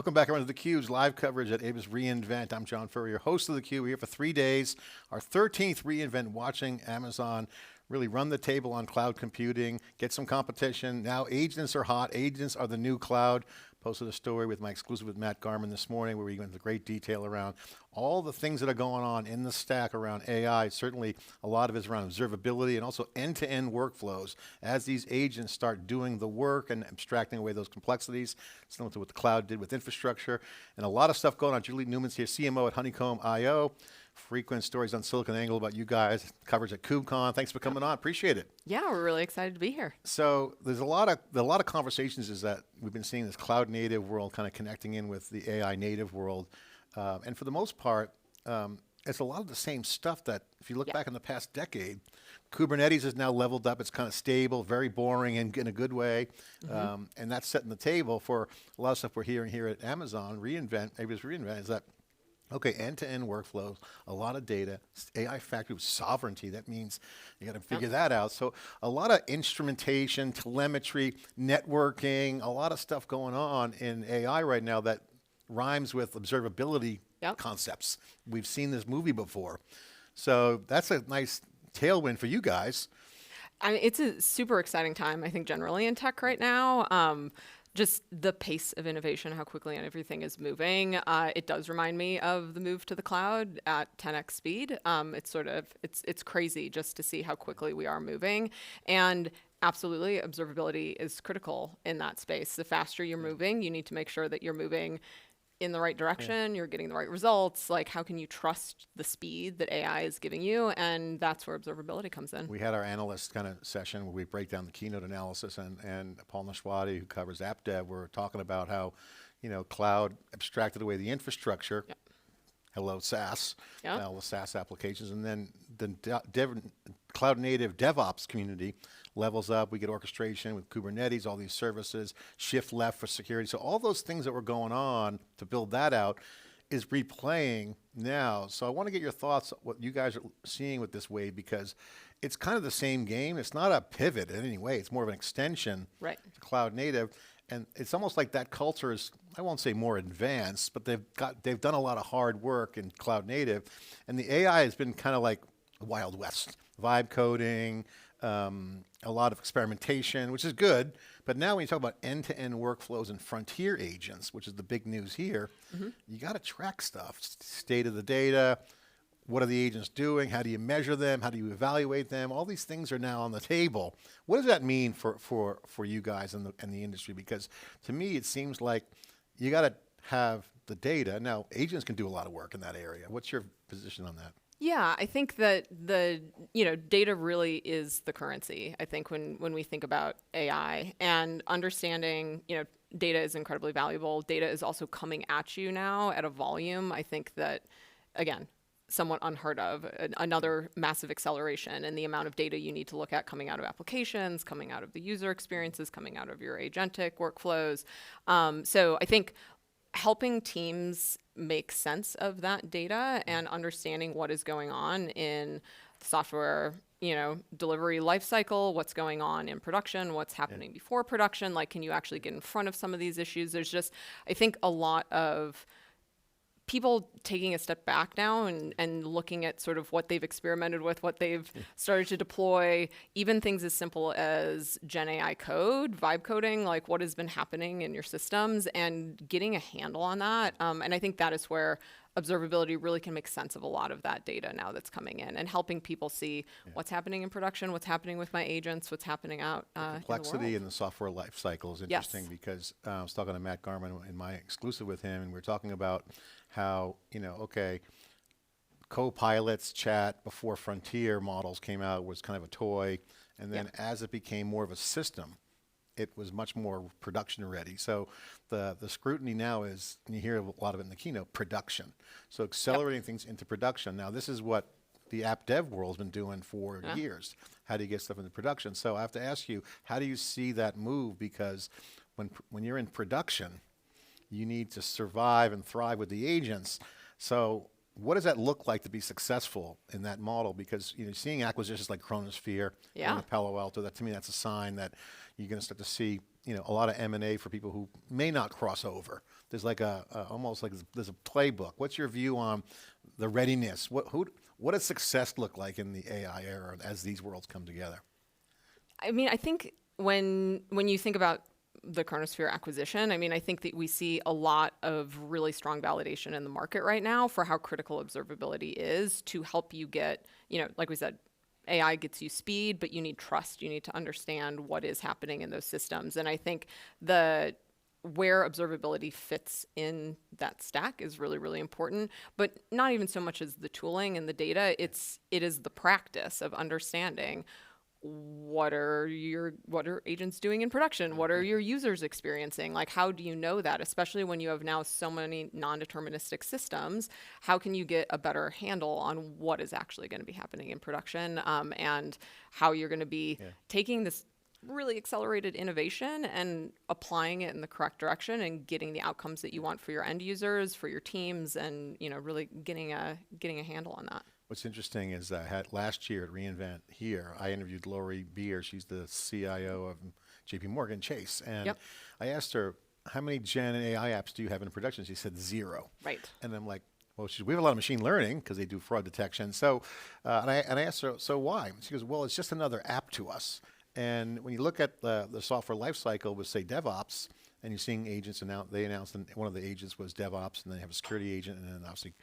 Welcome back around to theCUBE's live coverage at AWS reInvent. I'm John Furrier, host of theCUBE. We're here for 3 days. Our 13th reInvent, watching Amazon really run the table on cloud computing, get some competition. Now agents are hot, agents are the new cloud. Posted a story with my exclusive with Matt Garman this morning where we went into great detail around all the things that are going on in the stack around AI. Certainly a lot of it is around observability and also end-to-end workflows as these agents start doing the work and abstracting away those complexities, similar to what the cloud did with infrastructure. And a lot of stuff going on. Julie Newman's here, CMO at Honeycomb IO. Frequent stories on SiliconANGLE about you guys, coverage at KubeCon. Thanks for coming on, appreciate it. Yeah, we're really excited to be here. So there's a lot of conversations is that we've been seeing this cloud native world kind of connecting in with the AI native world. And for the most part, it's a lot of the same stuff that if you look back in the past decade, Kubernetes is now leveled up, it's kind of stable, very boring and in a good way. And that's setting the table for a lot of stuff we're hearing here at Amazon, reInvent, AWS reInvent is that okay, end-to-end workflows, a lot of data, AI factory with sovereignty, that means you got to figure that out. So a lot of instrumentation, telemetry, networking, a lot of stuff going on in AI right now that rhymes with observability concepts. We've seen this movie before. So that's a nice tailwind for you guys. I mean, it's a super exciting time, I think, generally in tech right now. Just the pace of innovation, how quickly everything is moving. It does remind me of the move to the cloud at 10x speed. It's crazy just to see how quickly we are moving. And absolutely, observability is critical in that space. The faster you're moving, you need to make sure that you're moving in the right direction, you're getting the right results. Like, how can you trust the speed that AI is giving you? And that's where observability comes in. We had our analyst kind of session where we break down the keynote analysis, and Paul Nashwati, who covers app dev, we're talking about how, cloud abstracted away the infrastructure. Hello, SaaS, all the SaaS applications, and then the cloud native DevOps community levels up. We get orchestration with Kubernetes, all these services, shift left for security. So all those things that were going on to build that out is replaying now. So I want to get your thoughts, what you guys are seeing with this wave, because it's kind of the same game. It's not a pivot in any way. It's more of an extension to cloud native. And it's almost like that culture is, I won't say more advanced, but they've done a lot of hard work in cloud native. And the AI has been kind of like Wild West, vibe coding, a lot of experimentation, which is good. But now when you talk about end-to-end workflows and frontier agents, which is the big news here, you got to track stuff, state of the data, what are the agents doing, how do you measure them, how do you evaluate them, all these things are now on the table. What does that mean for you guys in the industry? Because to me, it seems like you got to have the data. Now, agents can do a lot of work in that area. What's your position on that? Yeah, I think that the data really is the currency. I think when we think about AI and understanding, data is incredibly valuable. Data is also coming at you now at a volume. I think that, again, somewhat unheard of, another massive acceleration in the amount of data you need to look at coming out of applications, coming out of the user experiences, coming out of your agentic workflows. So I think helping teams make sense of that data and understanding what is going on in software, delivery lifecycle, what's going on in production, what's happening before production, like can you actually get in front of some of these issues? There's just, I think, a lot of people taking a step back now and looking at sort of what they've experimented with, what they've started to deploy, even things as simple as Gen AI code, vibe coding, like what has been happening in your systems and getting a handle on that. And I think that is where observability really can make sense of a lot of that data now that's coming in and helping people see what's happening in production, what's happening with my agents, what's happening out complexity in the software life cycle is interesting because I was talking to Matt Garman in my exclusive with him, and we were talking about how, co-pilots chat before frontier models came out was kind of a toy, and then as it became more of a system, it was much more production ready. So the scrutiny now is, and you hear a lot of it in the keynote, production. So accelerating things into production. Now this is what the app dev world has been doing for years. How do you get stuff into production? So I have to ask you, how do you see that move? Because when you're in production, you need to survive and thrive with the agents. So what does that look like to be successful in that model? Because seeing acquisitions like Chronosphere, Palo Alto, that to me that's a sign that you're going to start to see a lot of M&A for people who may not cross over. There's like almost like there's a playbook. What's your view on the readiness? What does success look like in the AI era as these worlds come together? I mean, I think when you think about the Chronosphere acquisition, I mean, I think that we see a lot of really strong validation in the market right now for how critical observability is to help you get, like we said, AI gets you speed, but you need trust. You need to understand what is happening in those systems. And I think where observability fits in that stack is really, really important, but not even so much as the tooling and the data. It is the practice of understanding what are agents doing in production? What are your users experiencing? Like, how do you know that? Especially when you have now so many non-deterministic systems, how can you get a better handle on what is actually going to be happening in production, and how you're going to be taking this really accelerated innovation and applying it in the correct direction and getting the outcomes that you want for your end users, for your teams, and really getting a handle on that. What's interesting is that last year at reInvent here, I interviewed Lori Beer. She's the CIO of JP Morgan Chase. And I asked her, how many Gen AI apps do you have in production? She said 0. Right. And I'm like, well, we have a lot of machine learning because they do fraud detection. So, and I asked her, so why? She goes, well, it's just another app to us. And when you look at the software lifecycle with, say, DevOps, and you're seeing agents, they announced one of the agents was DevOps, and then they have a security agent, and then obviously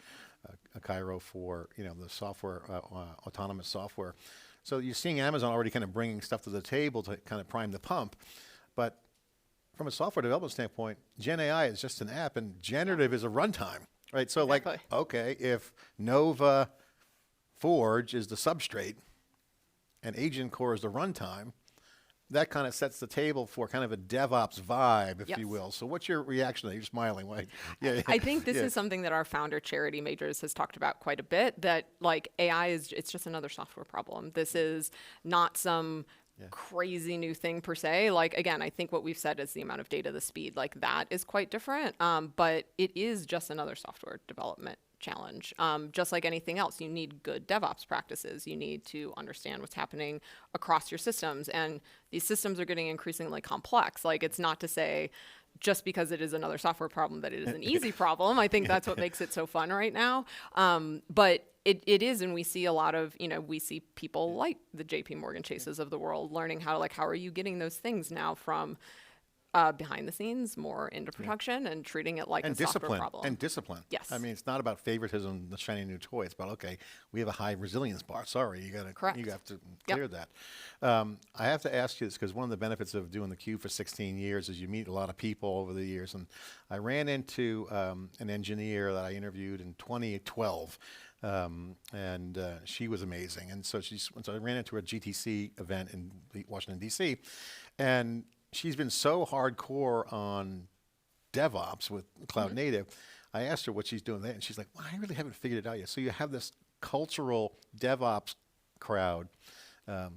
a Cairo for the software, autonomous software. So you're seeing Amazon already kind of bringing stuff to the table to kind of prime the pump. But from a software development standpoint, Gen AI is just an app, and Generative is a runtime, right? So like, okay, if Nova Forge is the substrate and Agent Core is the runtime, that kind of sets the table for kind of a DevOps vibe, if you will. So what's your reaction? You're smiling. Like, I think this is something that our founder, Charity Majors, has talked about quite a bit, that like AI it's just another software problem. This is not some crazy new thing per se. Like, again, I think what we've said is the amount of data, the speed, like that is quite different. But it is just another software development challenge. Just like anything else, you need good DevOps practices. You need to understand what's happening across your systems. And these systems are getting increasingly complex. Like, it's not to say just because it is another software problem that it is an easy problem. I think that's what makes it so fun right now. But it is, and we see a lot of, we see people like the JP Morgan Chases of the world learning how are you getting those things now from behind the scenes more into production and treating it like a software problem. And discipline. Yes. I mean, it's not about favoritism, the shiny new toy. It's about, okay, we have a high resilience bar. Sorry, you have to clear that. I have to ask you this because one of the benefits of doing theCUBE for 16 years is you meet a lot of people over the years. And I ran into an engineer that I interviewed in 2012. And she was amazing. And so I ran into a GTC event in Washington, D.C. And she's been so hardcore on DevOps with Cloud Native. I asked her what she's doing there, and she's like, well, I really haven't figured it out yet. So you have this cultural DevOps crowd,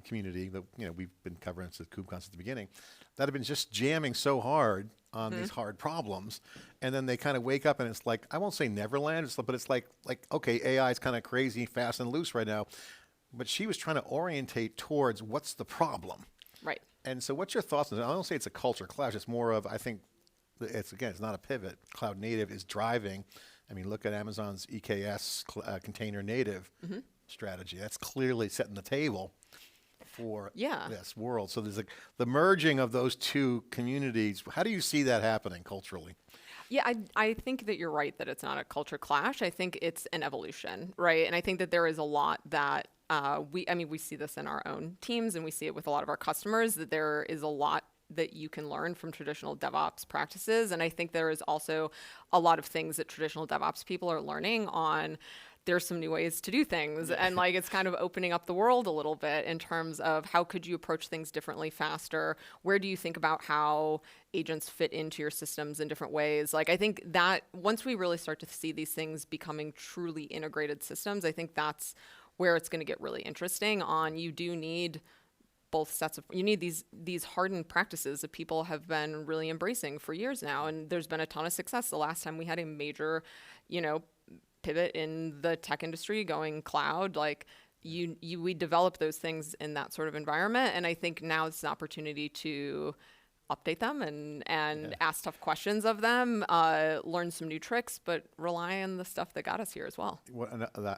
community that we've been covering since the KubeCon at the beginning, that have been just jamming so hard on these hard problems. And then they kind of wake up and it's like, I won't say Neverland, but it's like okay, AI is kind of crazy, fast and loose right now. But she was trying to orientate towards what's the problem. Right. And so what's your thoughts on that? I don't say it's a culture clash. It's more of, I think, it's not a pivot. Cloud native is driving. I mean, look at Amazon's EKS container native strategy. That's clearly setting the table for this world. So there's the merging of those two communities. How do you see that happening culturally? Yeah, I think that you're right that it's not a culture clash. I think it's an evolution, right? And I think that there is a lot that we see this in our own teams, and we see it with a lot of our customers, that there is a lot that you can learn from traditional DevOps practices. And I think there is also a lot of things that traditional DevOps people are learning on. There's some new ways to do things, and like it's kind of opening up the world a little bit in terms of how could you approach things differently, faster? Where do you think about how agents fit into your systems in different ways? Like, I think that once we really start to see these things becoming truly integrated systems, I think that's where it's going to get really interesting. You do need both sets of, you need these hardened practices that people have been really embracing for years now, and there's been a ton of success. The last time we had a major, pivot in the tech industry going cloud, like we develop those things in that sort of environment. And I think now is an opportunity to update them and ask tough questions of them, learn some new tricks, but rely on the stuff that got us here as well.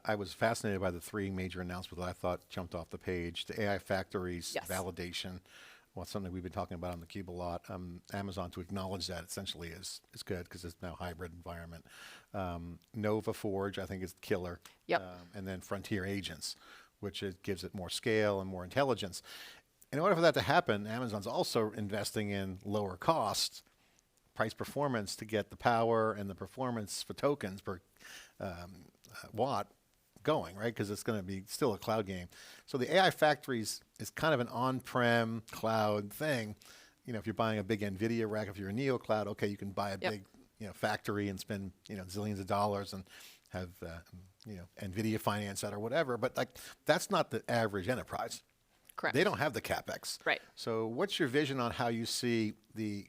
I was fascinated by the three major announcements that I thought jumped off the page. The AI factories, validation, something we've been talking about on theCUBE a lot. Amazon to acknowledge that essentially is good because it's now a hybrid environment. Nova Forge, I think is killer. And then Frontier Agents, which gives it more scale and more intelligence. In order for that to happen, Amazon's also investing in lower cost, price performance to get the power and the performance for tokens per watt going, right? Because it's going to be still a cloud game. So the AI factories is kind of an on-prem cloud thing. If you're buying a big NVIDIA rack, if you're a neo cloud, okay, you can buy a big factory and spend zillions of dollars and have NVIDIA finance that or whatever. But like that's not the average enterprise. Correct. They don't have the CapEx. Right. So what's your vision on how you see the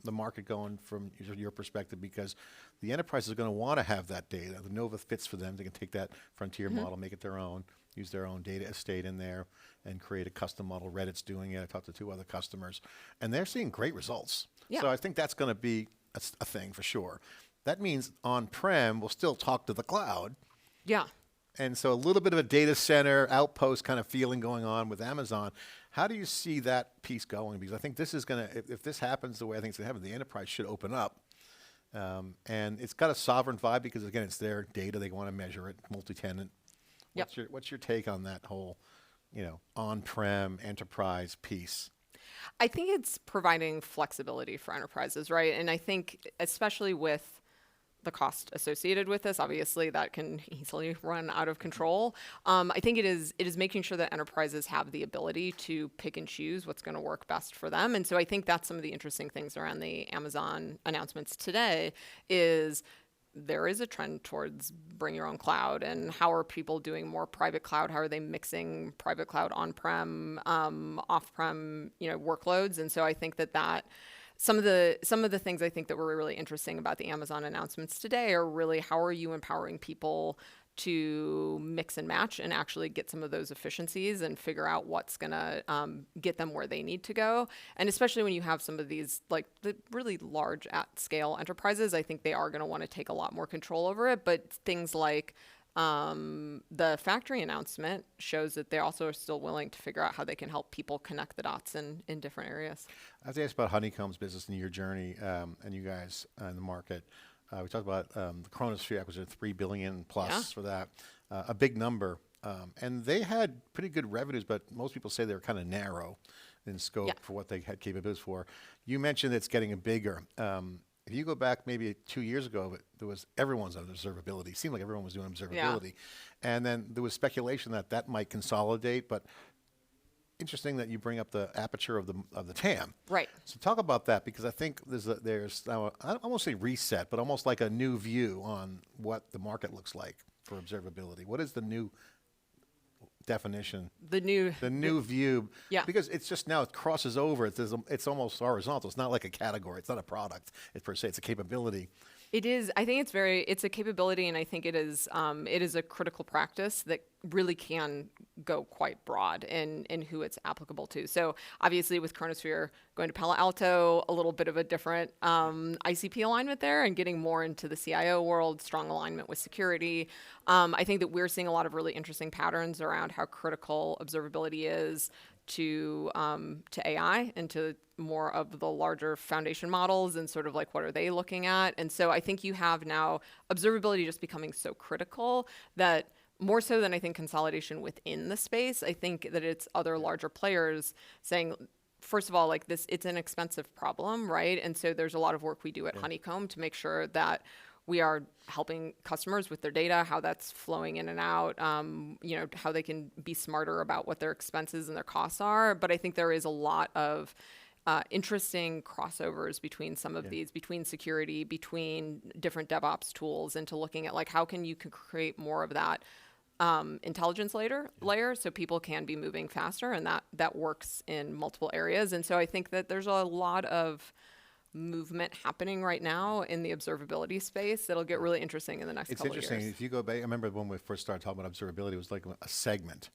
market going from your perspective? Because the enterprise is going to want to have that data. The Nova fits for them. They can take that frontier model, make it their own, use their own data estate in there, and create a custom model. Reddit's doing it. I talked to 2 other customers, and they're seeing great results. So I think that's going to be a thing for sure. That means on-prem will still talk to the cloud. Yeah. And so a little bit of a data center outpost kind of feeling going on with Amazon. How do you see that piece going? Because I think this is going to, if this happens the way I think it's going to happen, the enterprise should open up. And it's got a sovereign vibe because, again, it's their data. They want to measure it, multi-tenant. What's your take on that whole, on-prem enterprise piece? I think it's providing flexibility for enterprises, right? And I think especially with the cost associated with this, obviously that can easily run out of control. I think it is making sure that enterprises have the ability to pick and choose what's going to work best for them. And so I think that's some of the interesting things around the Amazon announcements today is there is a trend towards bring your own cloud, and how are people doing more private cloud? How are they mixing private cloud on-prem, off-prem, workloads? And so I think that some of the things I think that were really interesting about the Amazon announcements today are really how are you empowering people to mix and match and actually get some of those efficiencies and figure out what's going to get them where they need to go. And especially when you have some of these like the really large at scale enterprises, I think they are going to want to take a lot more control over it. But things like the factory announcement shows that they also are still willing to figure out how they can help people connect the dots in different areas. I was asked about Honeycomb's business and your journey and you guys in the market. We talked about the Chronosphere acquisition, $3 billion plus for that, a big number. And they had pretty good revenues, but most people say they were kind of narrow in scope for what they had capabilities for. You mentioned it's getting bigger. If you go back maybe 2 years ago, everyone's on observability. It seemed like everyone was doing observability. And then there was speculation that might consolidate, but interesting that you bring up the aperture of the TAM. Right. So talk about that, because I think there's now, I won't say reset, but almost like a new view on what the market looks like for observability. What is the new definition? The new view. Yeah. Because it's just now it crosses over. It's almost horizontal. It's not like a category. It's not a product. Per se. It's a capability. It is. I think it's a capability, and I think it is a critical practice that really can go quite broad in who it's applicable to. So obviously with Chronosphere going to Palo Alto, a little bit of a different ICP alignment there and getting more into the CIO world, strong alignment with security. I think that we're seeing a lot of really interesting patterns around how critical observability is to AI and to more of the larger foundation models and sort of like what are they looking at. And so I think you have now observability just becoming so critical that more so than I think consolidation within the space, I think that it's other larger players saying, first of all, like this, it's an expensive problem, right? And so there's a lot of work we do at Honeycomb to make sure that we are helping customers with their data, how that's flowing in and out, how they can be smarter about what their expenses and their costs are. But I think there is a lot of interesting crossovers between some of these, between security, between different DevOps tools, into looking at like how can you create more of that intelligence layer so people can be moving faster, and that works in multiple areas. And so I think that there's a lot of movement happening right now in the observability space that'll get really interesting in the next couple of years. It's interesting. If you go back, I remember when we first started talking about observability, it was like a segment.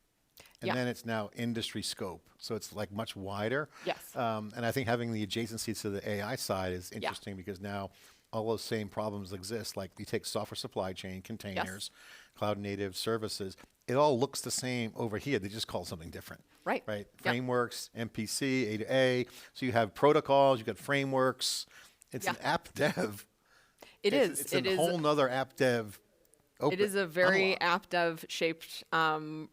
and Yeah. then it's now industry scope. So it's like much wider. Yes. And I think having the adjacency to the AI side is interesting because now all those same problems exist. Like you take software supply chain, containers, cloud native services, it all looks the same over here. They just call it something different. Right. Right? Yeah. Frameworks, MPC, A to A. So you have protocols, you got frameworks. It's an app dev. It's a whole nother app dev. It is a very unlock. app dev shaped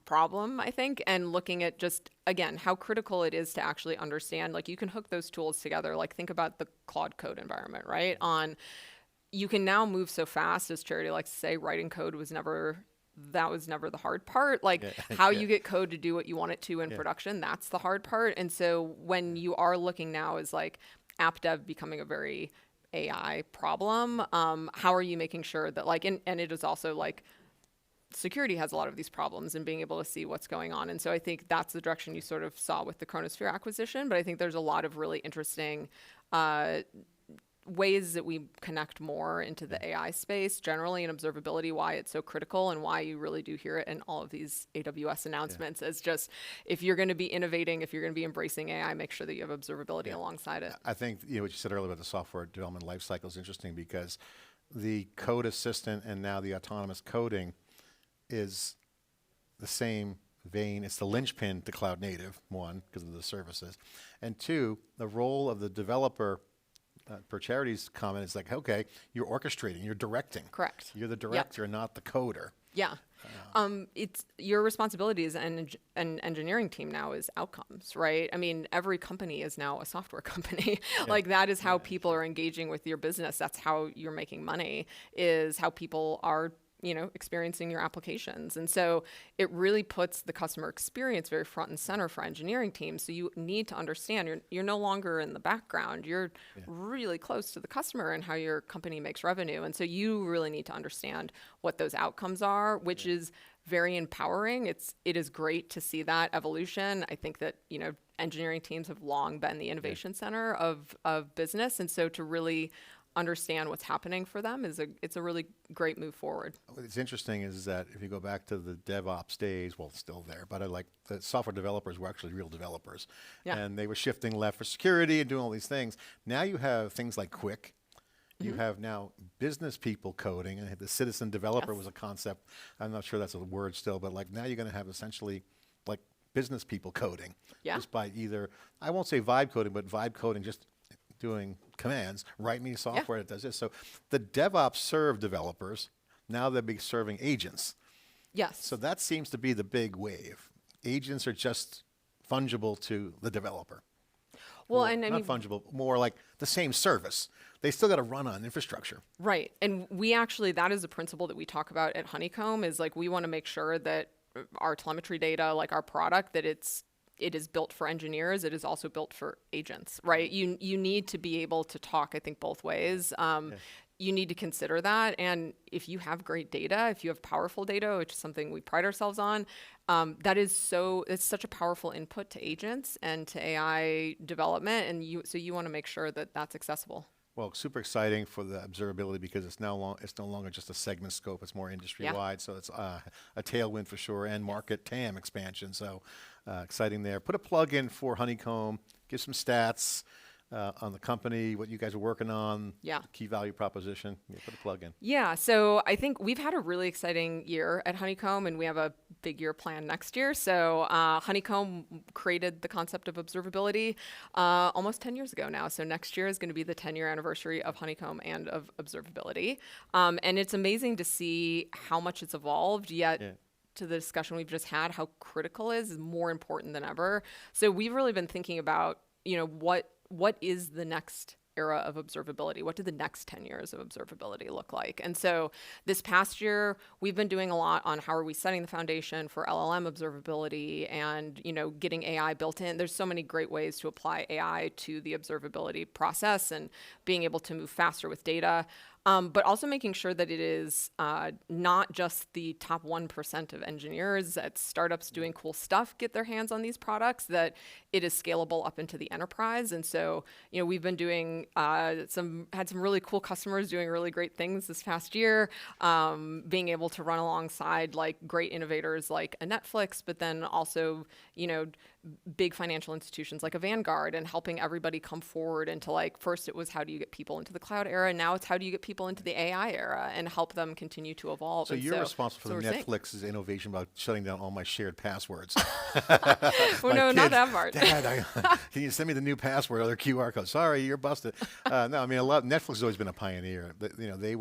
problem, I think, and looking at just, again, how critical it is to actually understand, like you can hook those tools together, like think about the Claude Code environment, right? You can now move so fast, as Charity likes to say, writing code was never the hard part. Like how you get code to do what you want it to in production, that's the hard part. And so when you are looking now as like app dev becoming a very AI problem, how are you making sure that like, and it is also like security has a lot of these problems and being able to see what's going on. And so I think that's the direction you sort of saw with the Chronosphere acquisition. But I think there's a lot of really interesting ways that we connect more into the AI space generally, and observability, why it's so critical and why you really do hear it in all of these AWS announcements as just, if you're going to be innovating, if you're going to be embracing AI, make sure that you have observability alongside it. I think what you said earlier about the software development lifecycle is interesting because the code assistant and now the autonomous coding is the same vein. It's the linchpin to cloud native, one, because of the services. And two, the role of the developer, per Charity's comment, is like, okay, you're orchestrating, you're directing. Correct. You're the director, not the coder. Yeah. It's your responsibility as an engineering team now is outcomes, right? I mean, every company is now a software company. Like that is how people are engaging with your business. That's how you're making money, is how people are, experiencing your applications. And so it really puts the customer experience very front and center for engineering teams. So you need to understand you're no longer in the background. You're really close to the customer and how your company makes revenue. And so you really need to understand what those outcomes are, which is very empowering. It is great to see that evolution. I think that, engineering teams have long been the innovation center of business. And so to really understand what's happening for them it's a really great move forward. What's interesting is that if you go back to the DevOps days, well, it's still there, but the software developers were actually real developers. And they were shifting left for security and doing all these things. Now you have things like Quick. You have now business people coding, and the citizen developer was a concept. I'm not sure that's a word still, but like now you're going to have essentially like business people coding. Just by either, I won't say vibe coding, but vibe coding, just doing commands, write me software that does this. So the DevOps serve developers, now they'll be serving agents. Yes. So that seems to be the big wave. Agents are just fungible to the developer. Well, not fungible, more like the same service. They still got to run on infrastructure. Right. And that is a principle that we talk about at Honeycomb, is like we want to make sure that our telemetry data, like our product, that it is built for engineers. It is also built for agents, right? You need to be able to talk, I think, both ways. You need to consider that. And if you have great data, if you have powerful data, which is something we pride ourselves on, it's such a powerful input to agents and to AI development. And so you want to make sure that that's accessible. Well, super exciting for the observability because it's no longer just a segment scope. It's more industry-wide, so it's a tailwind for sure, and market TAM expansion. So exciting there. Put a plug in for Honeycomb. Give some stats on the company, what you guys are working on, key value proposition. Put a plug in. Yeah, so I think we've had a really exciting year at Honeycomb, and we have a big year planned next year. So Honeycomb created the concept of observability almost 10 years ago now. So next year is going to be the 10-year anniversary of Honeycomb and of observability. And it's amazing to see how much it's evolved, yet to the discussion we've just had, how critical is more important than ever. So we've really been thinking about, what is the next era of observability? What do the next 10 years of observability look like? And so this past year, we've been doing a lot on how are we setting the foundation for LLM observability and, getting AI built in. There's so many great ways to apply AI to the observability process and being able to move faster with data. but also making sure that it is not just the top 1% of engineers at startups doing cool stuff get their hands on these products, that it is scalable up into the enterprise. And so, we've been doing had some really cool customers doing really great things this past year, being able to run alongside like great innovators like a Netflix, but then also, big financial institutions like a Vanguard, and helping everybody come forward into like, first it was how do you get people into the cloud era, and now it's how do you get people into the AI era and help them continue to evolve. So you're responsible for the Netflix's innovation about shutting down all my shared passwords. Well, no, not that part. Dad, can you send me the new password or the QR code? Sorry, you're busted. No, I mean, Netflix has always been a pioneer. They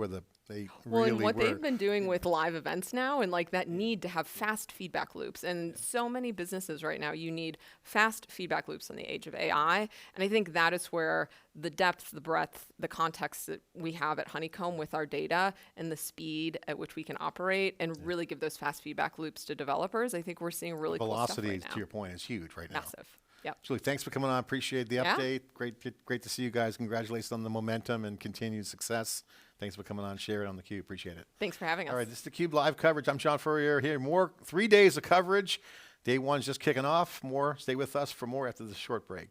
And what they've been doing with live events now, and like that need to have fast feedback loops. And so many businesses right now, you need fast feedback loops in the age of AI. And I think that is where the depth, the breadth, the context that we have at Honeycomb with our data and the speed at which we can operate and really give those fast feedback loops to developers, I think we're seeing really cool stuff right now. Velocity, to your point, is huge right now. Massive. Yep. Julie, thanks for coming on. Appreciate the update. Great to see you guys. Congratulations on the momentum and continued success. Thanks for coming on, share it on theCUBE. Appreciate it. Thanks for having us. All right, this is theCUBE live coverage. I'm John Furrier here. 3 days of coverage. Day one's just kicking off. Stay with us for more after this short break.